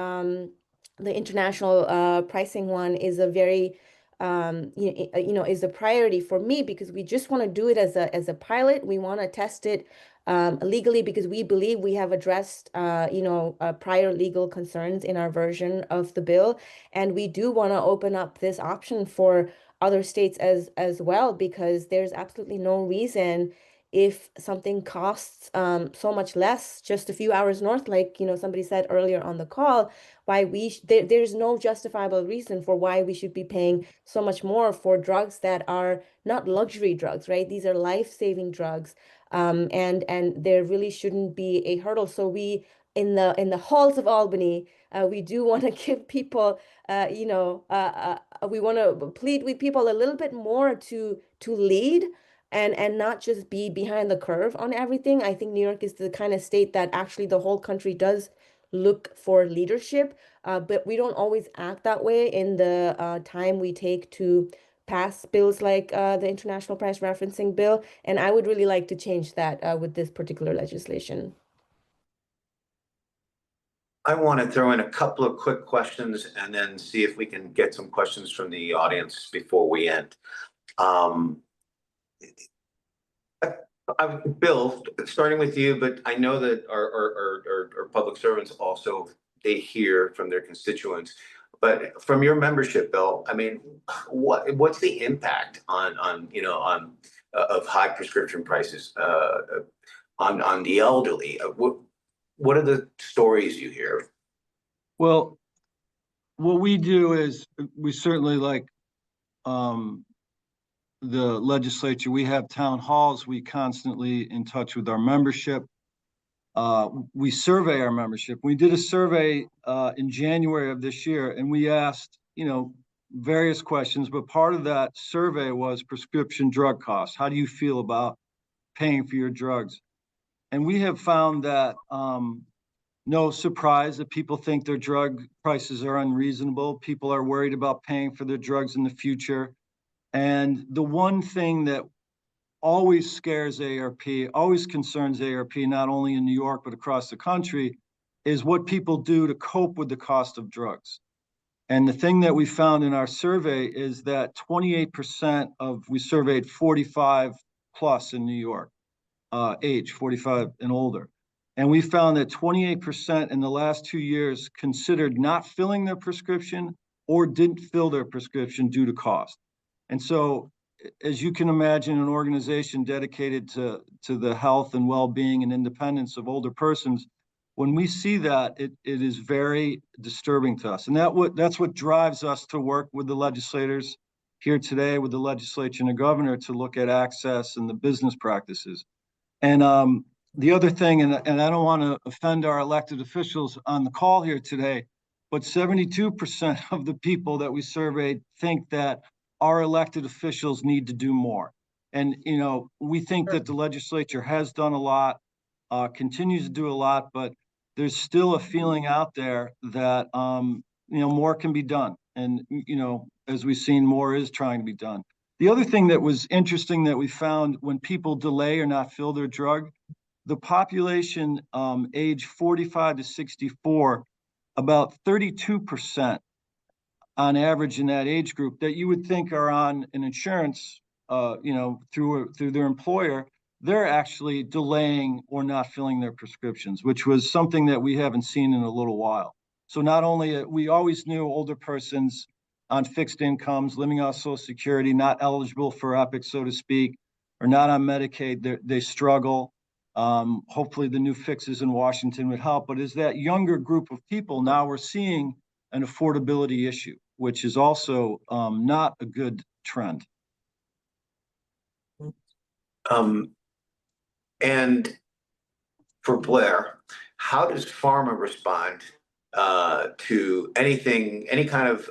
the international pricing one is a very is a priority for me, because we just want to do it as a pilot. We want to test it legally, because we believe we have addressed prior legal concerns in our version of the bill, and we do want to open up this option for other states as well, because there's absolutely no reason, if something costs so much less just a few hours north, like somebody said earlier on the call, why there's no justifiable reason for why we should be paying so much more for drugs that are not luxury drugs, right? These are life-saving drugs, and there really shouldn't be a hurdle. So we in the halls of Albany, we do want to give people, we want to plead with people a little bit more to lead. And not just be behind the curve on everything. I think New York is the kind of state that actually the whole country does look for leadership, but we don't always act that way in the time we take to pass bills like the International Price Referencing Bill. And I would really like to change that with this particular legislation. I want to throw in a couple of quick questions and then see if we can get some questions from the audience before we end. Bill, starting with you, but I know that our public servants also, they hear from their constituents. But from your membership, Bill, I mean, what's the impact on of high prescription prices on the elderly? What are the stories you hear? Well, what we do is we certainly like the legislature. We have town halls. We constantly in touch with our membership. We survey our membership. We did a survey in January of this year, and we asked, various questions, but part of that survey was prescription drug costs. How do you feel about paying for your drugs? And we have found that no surprise that people think their drug prices are unreasonable. People are worried about paying for their drugs in the future. And the one thing that always scares AARP, always concerns AARP, not only in New York, but across the country, is what people do to cope with the cost of drugs. And the thing that we found in our survey is that 28% we surveyed 45 plus in New York, age 45 and older. And we found that 28% in the last 2 years considered not filling their prescription or didn't fill their prescription due to cost. And so, as you can imagine, an organization dedicated to the health and well-being and independence of older persons, when we see that, it is very disturbing to us. And that's what drives us to work with the legislators here today, with the legislature and the governor, to look at access and the business practices. And the other thing, and I don't want to offend our elected officials on the call here today, but 72% of the people that we surveyed think that our elected officials need to do more. And, we think that the legislature has done a lot, continues to do a lot, but there's still a feeling out there that, more can be done. And, as we've seen, more is trying to be done. The other thing that was interesting that we found when people delay or not fill their drug, the population age 45 to 64, about 32% on average in that age group that you would think are on an insurance, through their employer, they're actually delaying or not filling their prescriptions, which was something that we haven't seen in a little while. So not only, we always knew older persons on fixed incomes, living off Social Security, not eligible for EPIC, so to speak, or not on Medicaid, they struggle. Hopefully the new fixes in Washington would help, but as that younger group of people, now we're seeing an affordability issue, which is also not a good trend. And for Blair, how does pharma respond to anything, any kind of,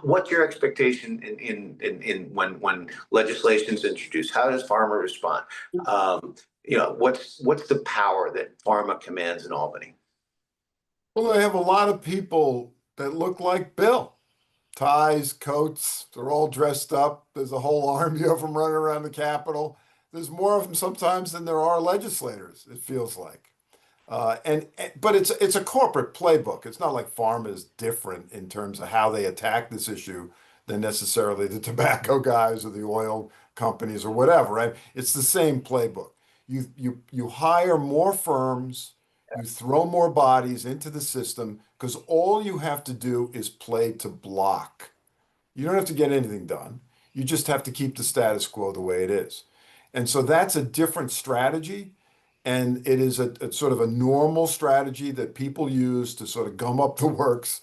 what's your expectation in when legislation is introduced? How does pharma respond? What's the power that pharma commands in Albany? Well, they have a lot of people that look like Bill. Ties, coats, they're all dressed up. There's a whole army of them running around the Capitol. There's more of them sometimes than there are legislators, it feels like. But it's a corporate playbook. It's not like pharma is different in terms of how they attack this issue than necessarily the tobacco guys or the oil companies or whatever, right? It's the same playbook. You hire more firms, you throw more bodies into the system because all you have to do is play to block. You don't have to get anything done. You just have to keep the status quo the way it is. And so that's a different strategy. And it is a sort of a normal strategy that people use to sort of gum up the works,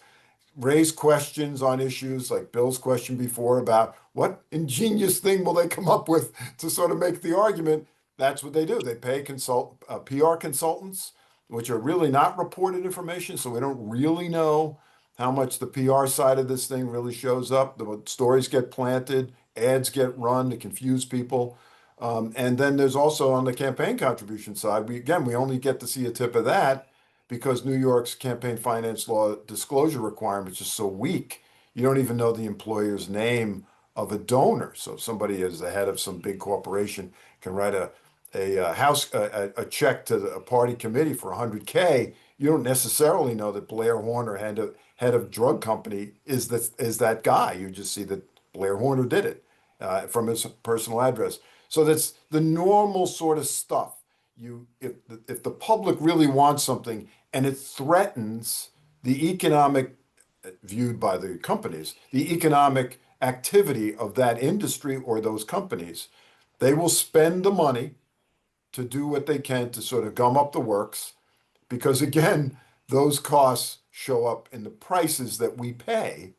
raise questions on issues like Bill's question before about what ingenious thing will they come up with to sort of make the argument. That's what they do. They pay PR consultants, which are really not reported information. So we don't really know how much the PR side of this thing really shows up. The stories get planted, ads get run to confuse people. And then there's also on the campaign contribution side, we only get to see a tip of that because New York's campaign finance law disclosure requirements are so weak. You don't even know the employer's name of a donor. So if somebody is the head of some big corporation can write a check to a party committee for $100K, you don't necessarily know that Blair Horner, head of drug company, is that guy. You just see that Blair Horner did it from his personal address. So that's the normal sort of stuff. If the public really wants something and it threatens the economic, viewed by the companies, the economic activity of that industry or those companies, they will spend the money to do what they can to sort of gum up the works, because again, those costs show up in the prices that we pay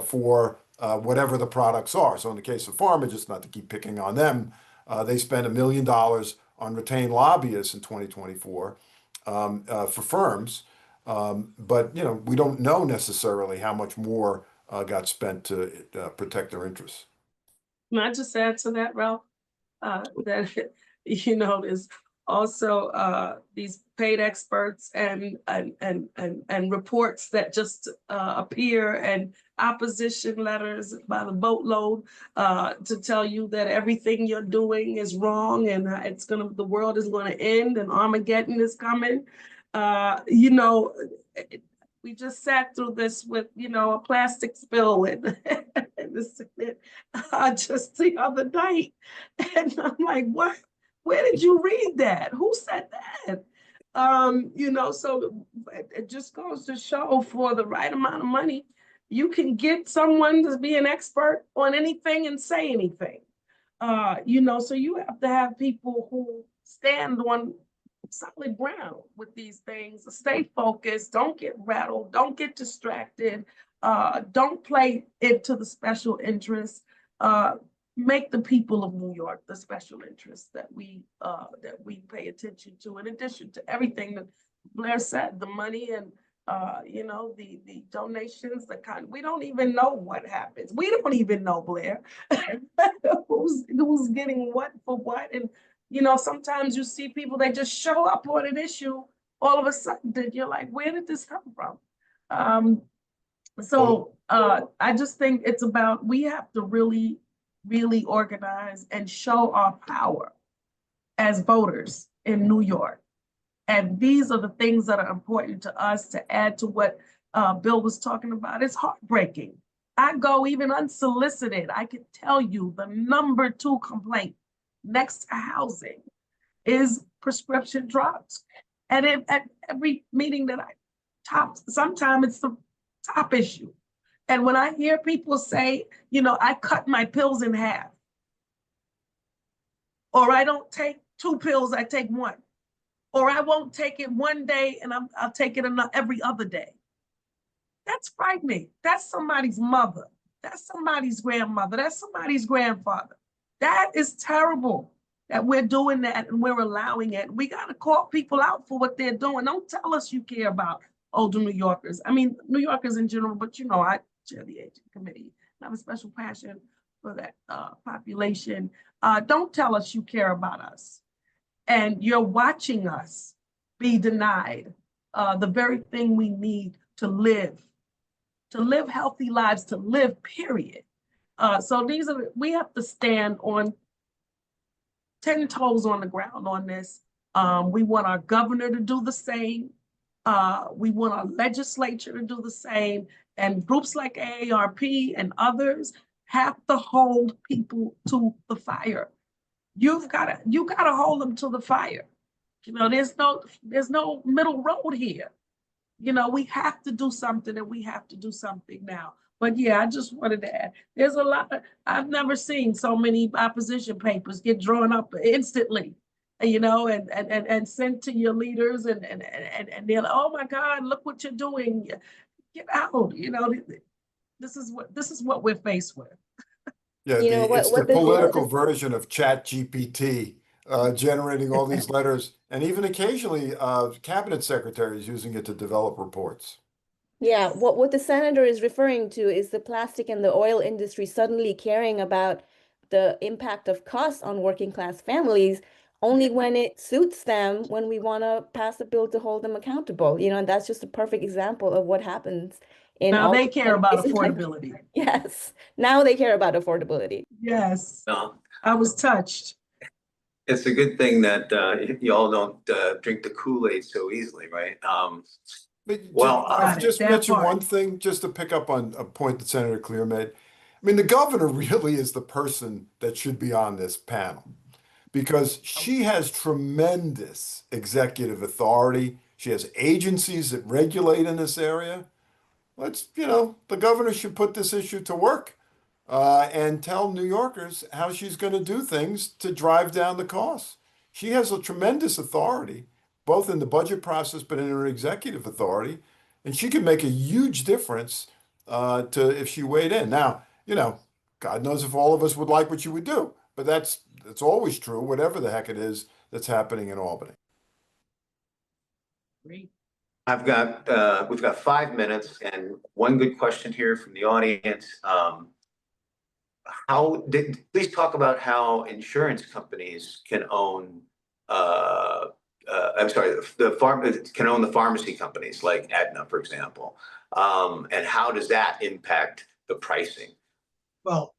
for whatever the products are. So in the case of pharma, just not to keep picking on them, they spent $1 million on retained lobbyists in 2024 for firms. But we don't know necessarily how much more got spent to protect their interests. Can I just add to that, Ralph? That, you know, there's also these paid experts and reports that just appear, and opposition letters by the boatload to tell you that everything you're doing is wrong and the world is gonna end and Armageddon is coming. You know, we just sat through this with, you know, a plastic spill and just the other night. And I'm like, what? Where did you read that? Who said that? You know, so it just goes to show, for the right amount of money, you can get someone to be an expert on anything and say anything. You know, so you have to have people who stand on solid ground with these things, stay focused, don't get rattled, don't get distracted, don't play into the special interests, make the people of New York the special interests that we pay attention to, in addition to everything that Blair said, the money and you know, the donations, we don't even know what happens. We don't even know, Blair, who's getting what for what. And you know, sometimes you see people, they just show up on an issue all of a sudden, that you're like, where did this come from? So I just think it's about, we have to really, really organize and show our power as voters in New York. And these are the things that are important to us. To add to what Bill was talking about, it's heartbreaking. I go even unsolicited. I can tell you the number 2 complaint next to housing is prescription drugs. And at every meeting that sometimes it's the top issue. And when I hear people say, you know, I cut my pills in half, or I don't take 2 pills, I take 1, or I won't take it one day and I'll take it every other day. That's frightening. That's somebody's mother. That's somebody's grandmother. That's somebody's grandfather. That is terrible that we're doing that and we're allowing it. We got to call people out for what they're doing. Don't tell us you care about older New Yorkers. I mean, New Yorkers in general, but you know, I chair the aging committee. I have a special passion for that population. Don't tell us you care about us. And you're watching us be denied the very thing we need to live healthy lives, to live, period. So we have to stand on 10 toes on the ground on this. We want our governor to do the same. We want our legislature to do the same. And groups like AARP and others have to hold people to the fire. You gotta hold them to the fire. You know, there's no middle road here. You know, we have to do something, and we have to do something now. But yeah, I just wanted to add, there's a lot. I've never seen so many opposition papers get drawn up instantly, you know, and sent to your leaders, and they're like, oh my God, look what you're doing. Get out. You know, this is what we're faced with. Yeah, You know, it's the what the political version of Chat GPT, generating all these letters, and even occasionally cabinet secretaries using it to develop reports. Yeah, what the senator is referring to is the plastic and the oil industry suddenly caring about the impact of costs on working class families only when it suits them, when we want to pass a bill to hold them accountable. You know, and that's just a perfect example of what happens in Now all they the care about countries. affordability. Yes, now they care about affordability. Yes, No, I was touched. it's a good thing that y'all don't drink the Kool-Aid so easily, right? But Well, I'll just that mention part. one thing, just to pick up on a point that Senator Clear made. I mean, the governor really is the person that should be on this panel, because she has tremendous executive authority. She has agencies that regulate in this area. The governor should put this issue to work and tell New Yorkers how she's going to do things to drive down the costs. She has a tremendous authority, both in the budget process, but in her executive authority, and she could make a huge difference if she weighed in. Now, God knows if all of us would like what she would do, but that's always true, whatever the heck it is that's happening in Albany. Great. We've got 5 minutes and one good question here from the audience. Please talk about how insurance companies can own, I'm sorry, can own the pharmacy companies like Aetna, for example. And how does that impact the pricing? Well,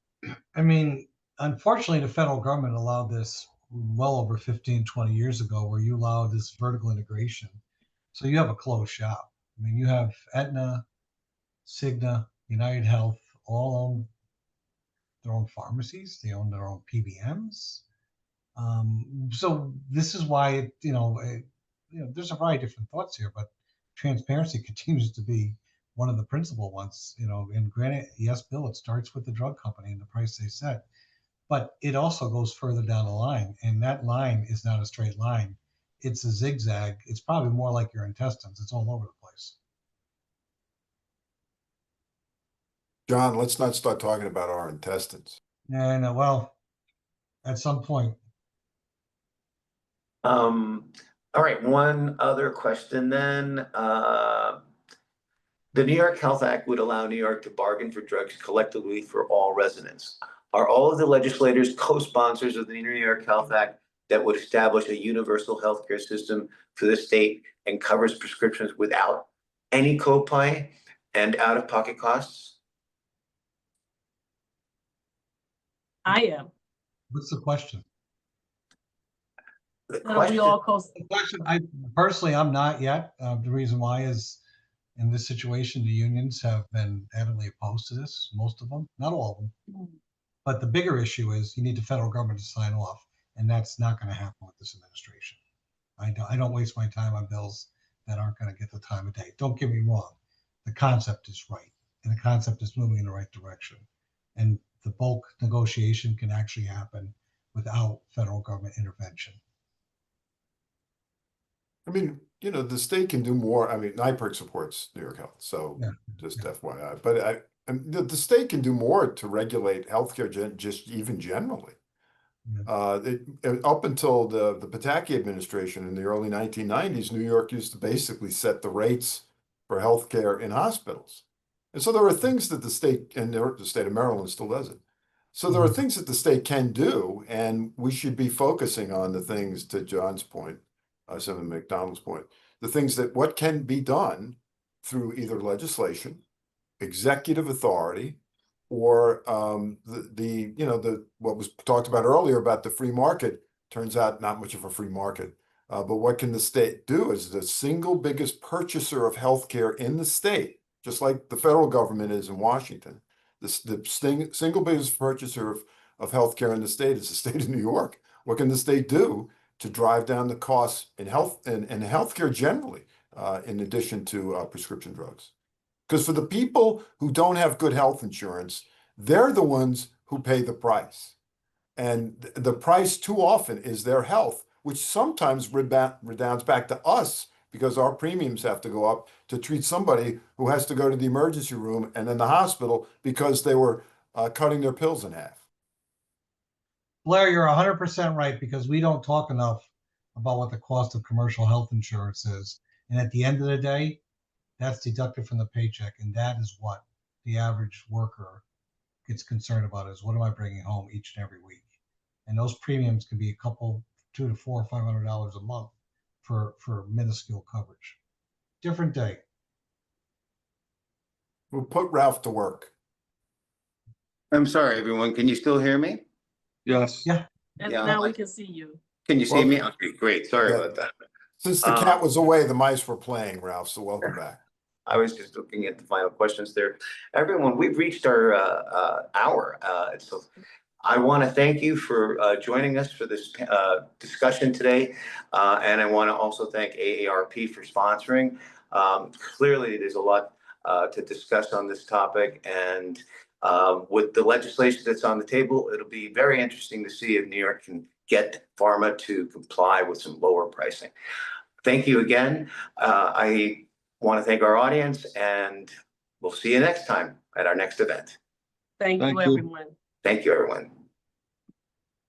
I mean, unfortunately, the federal government allowed this well over 15, 20 years ago, where you allow this vertical integration. So you have a closed shop. I mean, you have Aetna, Cigna, United Health, all own their own pharmacies. They own their own PBMs. So this is why there's a variety of different thoughts here, but transparency continues to be one of the principal ones. And granted, yes, Bill, it starts with the drug company and the price they set, but it also goes further down the line, and that line is not a straight line. It's a zigzag. It's probably more like your intestines. It's all over the place. John, let's not start talking about our intestines. And well, at some point. All right, one other question then. The New York Health Act would allow New York to bargain for drugs collectively for all residents. Are all of the legislators co-sponsors of the New York Health Act that would establish a universal healthcare system for the state and covers prescriptions without any copay and out-of-pocket costs? I am. What's the question? The Are we all Question, I'm not yet. The reason why is, in this situation, the unions have been adamantly opposed to this, most of them, not all of them. But the bigger issue is you need the federal government to sign off, and that's not going to happen with this administration. I don't waste my time on bills that aren't going to get the time of day. Don't get me wrong. The concept is right, and the concept is moving in the right direction. And the bulk negotiation can actually happen without federal government intervention. I mean, the state can do more. I mean, NYPIRG supports New York Health, so Yeah. just FYI. But the state can do more to regulate healthcare, just even generally. Up until the Pataki administration in the early 1990s, New York used to basically set the rates for healthcare in hospitals. And so there are things that the state, and the state of Maryland still does it. So there are things that the state can do, and we should be focusing on the things, to John's point, Senator McDonald's point, the things what can be done through either legislation, executive authority, or what was talked about earlier about the free market. Turns out not much of a free market. But what can the state do as the single biggest purchaser of healthcare in the state, just like the federal government is in Washington? The single biggest purchaser of healthcare in the state is the state of New York. What can the state do to drive down the costs in health and healthcare generally, in addition to prescription drugs? Because for the people who don't have good health insurance, they're the ones who pay the price. And the price too often is their health, which sometimes redounds back to us because our premiums have to go up to treat somebody who has to go to the emergency room and then the hospital because they were cutting their pills in half. Blair, you're 100% right, because we don't talk enough about what the cost of commercial health insurance is. And at the end of the day, that's deducted from the paycheck. And that is what the average worker gets concerned about, is what am I bringing home each and every week? And those premiums can be a couple, $200 to $400 or $500 a month for minuscule coverage. Different day. We'll put Ralph to work. I'm sorry, everyone. Can you still hear me? Yes. Yeah. And Yeah, now we can see you. Can you see Well, me? Okay, great. Sorry yeah. about that. Since the cat was away, the mice were playing, Ralph, so welcome back. I was just looking at the final questions there. Everyone, we've reached our hour. So I want to thank you for joining us for this discussion today. And I want to also thank AARP for sponsoring. Clearly, there's a lot to discuss on this topic. And with the legislation that's on the table, it'll be very interesting to see if New York can get pharma to comply with some lower pricing. Thank you again. I want to thank our audience, and we'll see you next time at our next event. Thank you, you. everyone. Thank you, everyone.